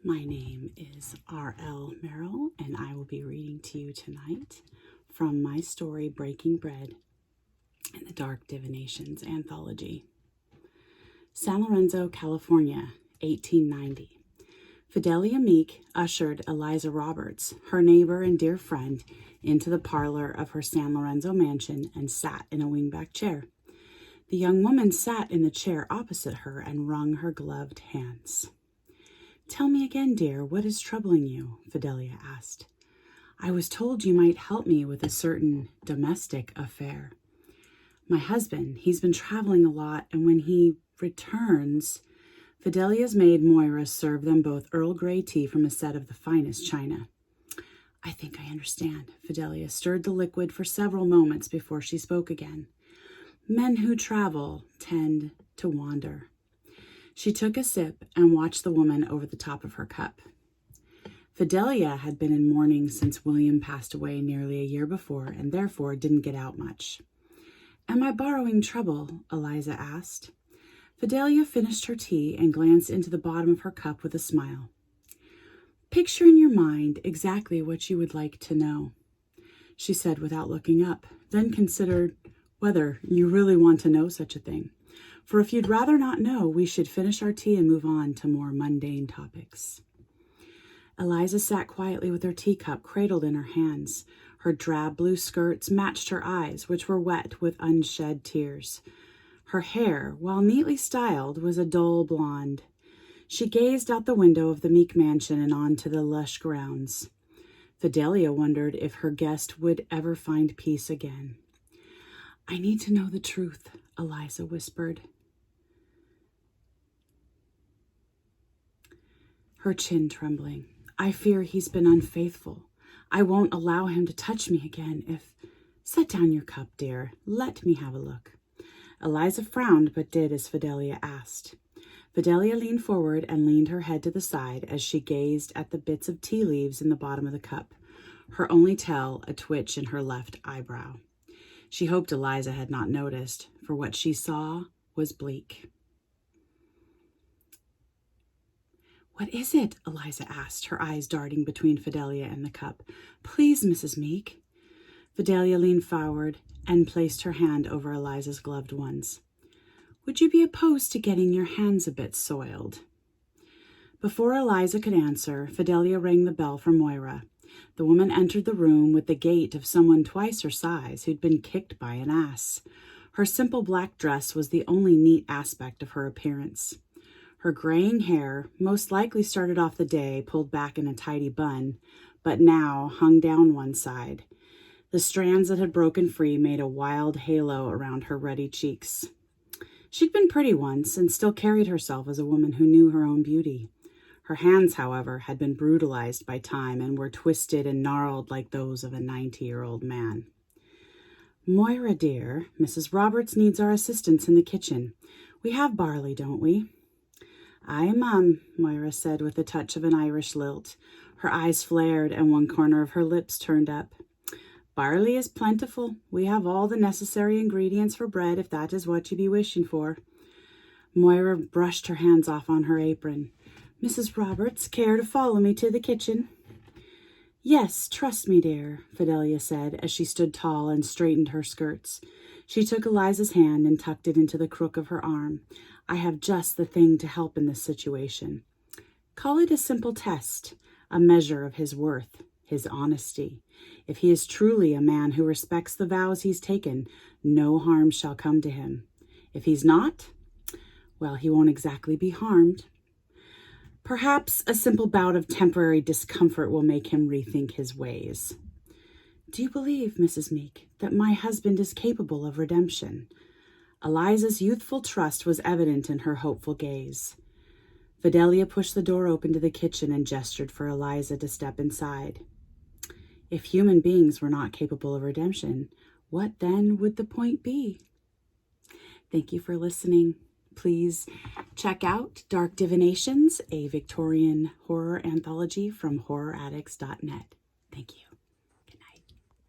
My name is R.L.Merrill, and I will be reading to you tonight from my story, Breaking Bread, in the Dark Divinations Anthology. San Lorenzo, California, 1890. Fidelia Meek ushered Eliza Roberts, her neighbor and dear friend, into the parlor of her San Lorenzo mansion and sat in a wingback chair. The young woman sat in the chair opposite her and wrung her gloved hands. "Tell me again, dear, what is troubling you?" Fidelia asked. "I was told you might help me with a certain domestic affair. My husband, he's been traveling a lot, and when he returns..." Fidelia's maid Moira served them both Earl Grey tea from a set of the finest china. "I think I understand." Fidelia stirred the liquid for several moments before she spoke again. "Men who travel tend to wander." She took a sip and watched the woman over the top of her cup. Fidelia had been in mourning since William passed away nearly a year before, and therefore didn't get out much. "Am I borrowing trouble?" Eliza asked. Fidelia finished her tea and glanced into the bottom of her cup with a smile. "Picture in your mind exactly what you would like to know," she said without looking up, then considered whether you really want to know such a thing. For if you'd rather not know, we should finish our tea and move on to more mundane topics. Eliza sat quietly with her teacup cradled in her hands. Her drab blue skirts matched her eyes, which were wet with unshed tears. Her hair, while neatly styled, was a dull blonde. She gazed out the window of the Meek mansion and on to the lush grounds. Fidelia wondered if her guest would ever find peace again. "I need to know the truth," Eliza whispered, her chin trembling. "I fear he's been unfaithful. I won't allow him to touch me again if..." "Set down your cup, dear. Let me have a look." Eliza frowned, but did as Fidelia asked. Fidelia leaned forward and leaned her head to the side as she gazed at the bits of tea leaves in the bottom of the cup, her only tell a twitch in her left eyebrow. She hoped Eliza had not noticed, for what she saw was bleak. "What is it?" Eliza asked, her eyes darting between Fidelia and the cup. "Please, Mrs. Meek." Fidelia leaned forward and placed her hand over Eliza's gloved ones. "Would you be opposed to getting your hands a bit soiled?" Before Eliza could answer, Fidelia rang the bell for Moira. The woman entered the room with the gait of someone twice her size who'd been kicked by an ass. Her simple black dress was the only neat aspect of her appearance. Her graying hair, most likely started off the day pulled back in a tidy bun, but now hung down one side. The strands that had broken free made a wild halo around her ruddy cheeks. She'd been pretty once and still carried herself as a woman who knew her own beauty. Her hands, however, had been brutalized by time and were twisted and gnarled like those of a 90-year-old man. "Moira, dear, Mrs. Roberts needs our assistance in the kitchen. We have barley, don't we?" "Aye, Mum," Moira said with a touch of an Irish lilt. Her eyes flared and one corner of her lips turned up. "Barley is plentiful. We have all the necessary ingredients for bread, if that is what you be wishing for." Moira brushed her hands off on her apron. "Mrs. Roberts, care to follow me to the kitchen?" "Yes, trust me, dear," Fidelia said as she stood tall and straightened her skirts. She took Eliza's hand and tucked it into the crook of her arm. "I have just the thing to help in this situation. Call it a simple test, a measure of his worth, his honesty. If he is truly a man who respects the vows he's taken, no harm shall come to him. If he's not, well, he won't exactly be harmed. Perhaps a simple bout of temporary discomfort will make him rethink his ways. Do you believe, Mrs. Meek, that my husband is capable of redemption?" Eliza's youthful trust was evident in her hopeful gaze. Fidelia pushed the door open to the kitchen and gestured for Eliza to step inside. If human beings were not capable of redemption, what then would the point be? Thank you for listening. Please check out Dark Divinations, a Victorian horror anthology from horroraddicts.net. Thank you.